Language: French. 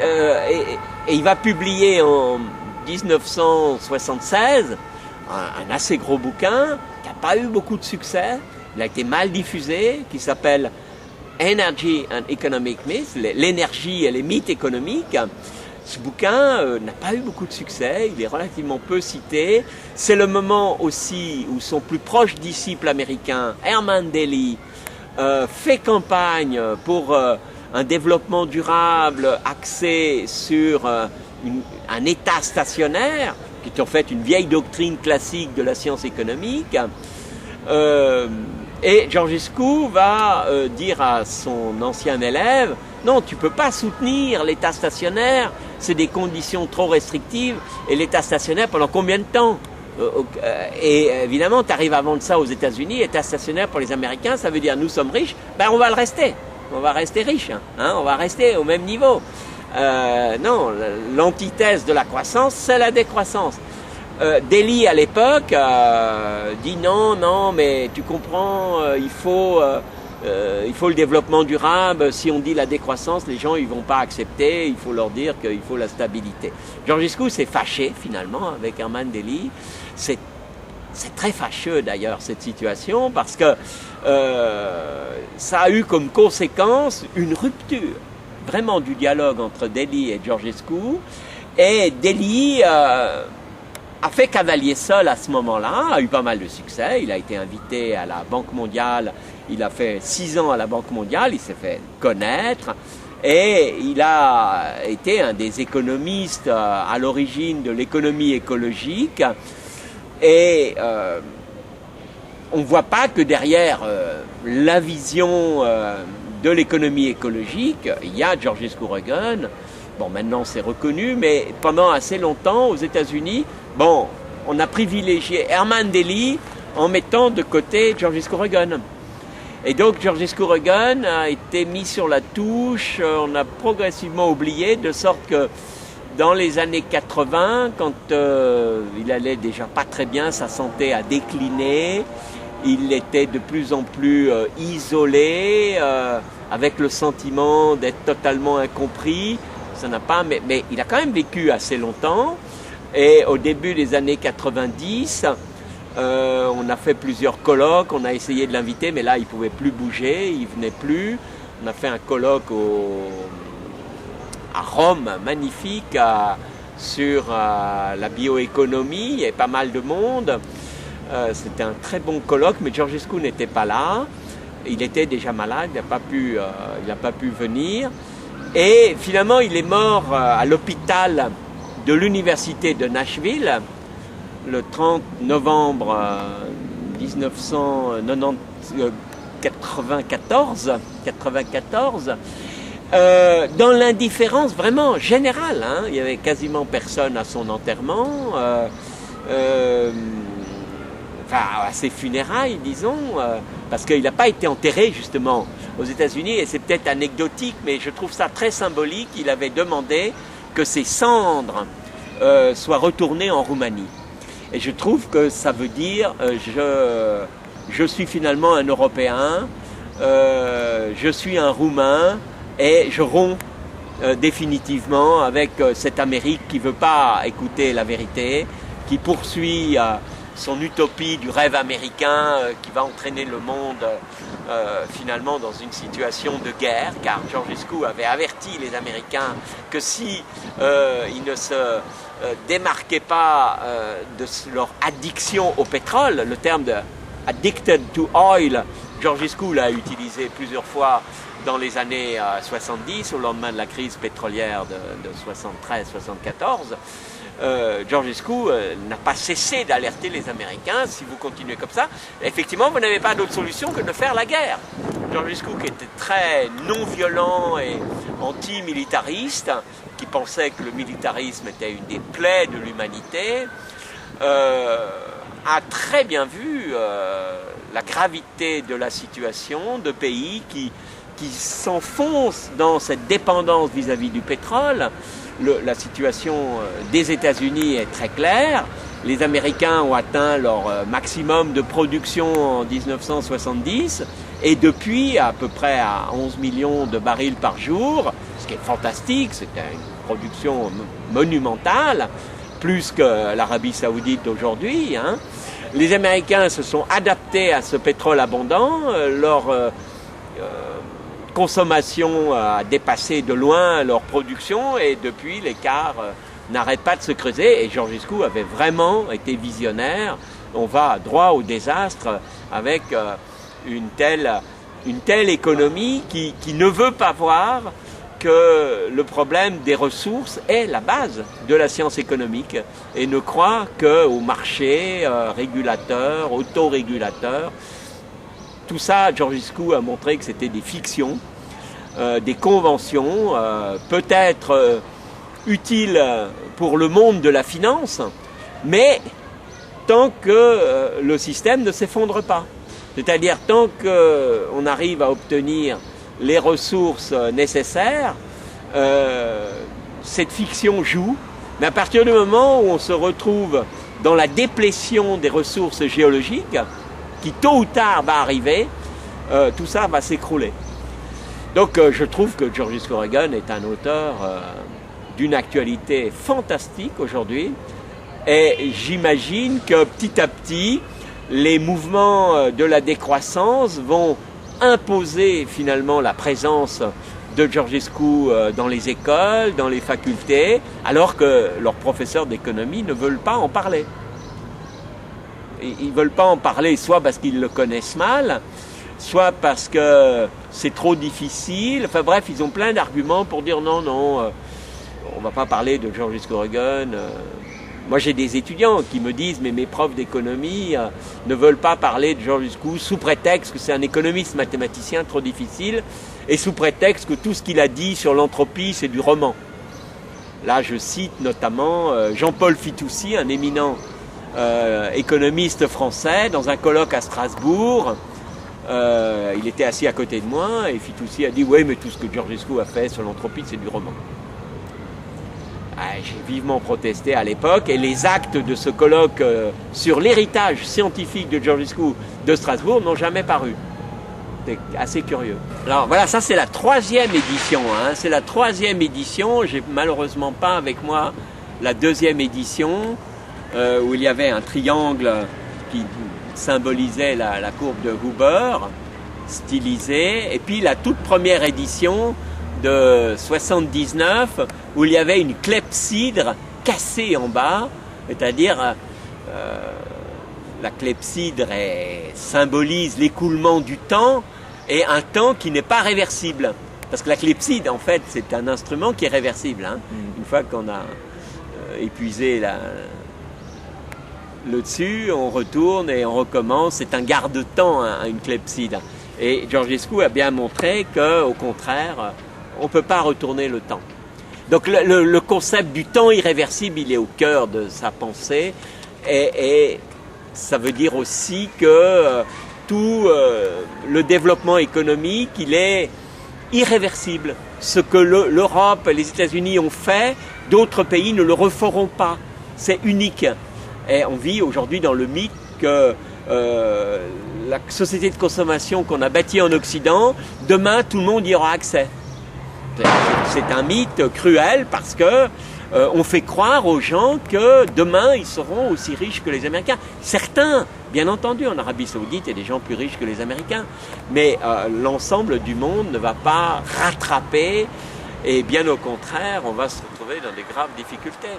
et il va publier en 1976 un assez gros bouquin qui n'a pas eu beaucoup de succès. Il a été mal diffusé, qui s'appelle Energy and Economic Myths, l'énergie et les mythes économiques. Ce bouquin n'a pas eu beaucoup de succès, il est relativement peu cité. C'est le moment aussi où son plus proche disciple américain, Herman Daly, fait campagne pour un développement durable axé sur un État stationnaire, qui est en fait une vieille doctrine classique de la science économique. Et Georgescu va dire à son ancien élève, non, tu ne peux pas soutenir l'État stationnaire, c'est des conditions trop restrictives, et l'État stationnaire pendant combien de temps? Et évidemment, tu arrives à vendre ça aux États-Unis, État stationnaire pour les Américains, ça veut dire nous sommes riches, ben on va le rester, on va rester riche, hein, on va rester au même niveau. Non, l'antithèse de la croissance, c'est la décroissance. Daly à l'époque dit non, mais tu comprends, il faut le développement durable. Si on dit la décroissance, les gens ils vont pas accepter. Il faut leur dire qu'il faut la stabilité. Georgescu s'est fâché finalement avec Herman Daly. C'est très fâcheux d'ailleurs cette situation parce que ça a eu comme conséquence une rupture vraiment du dialogue entre Daly et Georgescu. Et Daly a fait cavalier seul à ce moment-là, a eu pas mal de succès. Il a été invité à la Banque mondiale, il a fait 6 ans à la Banque mondiale, il s'est fait connaître et il a été un des économistes à l'origine de l'économie écologique. Et on ne voit pas que derrière la vision de l'économie écologique, il y a Georgescu Roegen. Bon, maintenant c'est reconnu, mais pendant assez longtemps aux États-Unis, bon, on a privilégié Herman Daly en mettant de côté Georgescu Roegen. Et donc Georgescu Roegen a été mis sur la touche, on a progressivement oublié, de sorte que dans les années 80, quand il allait déjà pas très bien, sa santé a décliné, il était de plus en plus isolé, avec le sentiment d'être totalement incompris. Ça n'a pas, mais il a quand même vécu assez longtemps. Et au début des années 90, on a fait plusieurs colloques, on a essayé de l'inviter, mais là il ne pouvait plus bouger, il ne venait plus. On a fait un colloque à Rome, magnifique, sur la bioéconomie, il y avait pas mal de monde. C'était un très bon colloque, mais Georgescu n'était pas là. Il était déjà malade, il n'a pas pu venir. Et finalement, il est mort à l'hôpital de l'université de Nashville le 30 novembre 1994, dans l'indifférence vraiment générale. Hein. Il y avait quasiment personne à son enterrement, à ses funérailles, disons, parce qu'il n'a pas été enterré justement aux États-Unis, et c'est peut-être anecdotique, mais je trouve ça très symbolique. Il avait demandé que ses cendres soient retournées en Roumanie. Et je trouve que ça veut dire je suis finalement un Européen, je suis un Roumain, et je romps définitivement avec cette Amérique qui ne veut pas écouter la vérité, qui poursuit son utopie du rêve américain qui va entraîner le monde finalement dans une situation de guerre, car Georgescu avait averti les Américains que si ils ne se démarquaient pas de leur addiction au pétrole, le terme de « addicted to oil », Georgescu l'a utilisé plusieurs fois dans les années 70, au lendemain de la crise pétrolière de 73-74. Georgescu n'a pas cessé d'alerter les Américains. Si vous continuez comme ça, effectivement, vous n'avez pas d'autre solution que de faire la guerre. Georgescu, qui était très non-violent et anti-militariste, qui pensait que le militarisme était une des plaies de l'humanité, a très bien vu la gravité de la situation de pays qui s'enfoncent dans cette dépendance vis-à-vis du pétrole. La situation des États-Unis est très claire. Les Américains ont atteint leur maximum de production en 1970 et depuis à peu près à 11 millions de barils par jour, ce qui est fantastique, c'était une production monumentale, plus que l'Arabie Saoudite d'aujourd'hui, hein. Les Américains se sont adaptés à ce pétrole abondant, leur consommation a dépassé de loin leur production et depuis l'écart n'arrête pas de se creuser et Georgescu avait vraiment été visionnaire. On va droit au désastre avec une telle économie qui ne veut pas voir que le problème des ressources est la base de la science économique et ne croit qu'au marché régulateur, autorégulateurs. Tout ça, Georgescu a montré que c'était des fictions, des conventions, peut-être utiles pour le monde de la finance, mais tant que le système ne s'effondre pas. C'est-à-dire tant qu'on arrive à obtenir les ressources nécessaires, cette fiction joue, mais à partir du moment où on se retrouve dans la déplétion des ressources géologiques, qui tôt ou tard va arriver, tout ça va s'écrouler. Donc je trouve que Georgescu Reagan est un auteur d'une actualité fantastique aujourd'hui, et j'imagine que petit à petit, les mouvements de la décroissance vont imposer finalement la présence de Georgescu dans les écoles, dans les facultés, alors que leurs professeurs d'économie ne veulent pas en parler. Ils ne veulent pas en parler soit parce qu'ils le connaissent mal, soit parce que c'est trop difficile. Enfin bref, ils ont plein d'arguments pour dire non, on ne va pas parler de Georgescu Reagan. Moi, j'ai des étudiants qui me disent « mais mes profs d'économie ne veulent pas parler de Georgescu sous prétexte que c'est un économiste mathématicien trop difficile et sous prétexte que tout ce qu'il a dit sur l'entropie, c'est du roman. » Là, je cite notamment Jean-Paul Fitoussi, un éminent économiste français, dans un colloque à Strasbourg. Il était assis à côté de moi et Fitoussi a dit « oui, mais tout ce que Georgescu a fait sur l'entropie, c'est du roman. » J'ai vivement protesté à l'époque et les actes de ce colloque sur l'héritage scientifique de Georgescu de Strasbourg n'ont jamais paru. C'est assez curieux. Alors voilà, ça c'est la 3e édition. Hein. C'est la 3e édition. J'ai malheureusement pas avec moi la 2e édition où il y avait un triangle qui symbolisait la courbe de Huber, stylisée. Et puis la toute première édition de 79 où il y avait une clepsydre cassée en bas, c'est-à-dire la clepsydre symbolise l'écoulement du temps et un temps qui n'est pas réversible. Parce que la clepsydre, en fait, c'est un instrument qui est réversible. Hein. Une fois qu'on a épuisé le dessus, on retourne et on recommence. C'est un garde-temps, hein, une clepsydre. Et Georgescu a bien montré qu'au contraire, on ne peut pas retourner le temps. Donc le concept du temps irréversible, il est au cœur de sa pensée et ça veut dire aussi que tout le développement économique, il est irréversible. Ce que l'Europe et les États-Unis ont fait, d'autres pays ne le referont pas. C'est unique. Et on vit aujourd'hui dans le mythe que la société de consommation qu'on a bâtie en Occident, demain tout le monde y aura accès. C'est un mythe cruel parce que on fait croire aux gens que demain ils seront aussi riches que les Américains. Certains, bien entendu, en Arabie Saoudite, il y a des gens plus riches que les Américains, mais l'ensemble du monde ne va pas rattraper et bien au contraire, on va se retrouver dans des graves difficultés.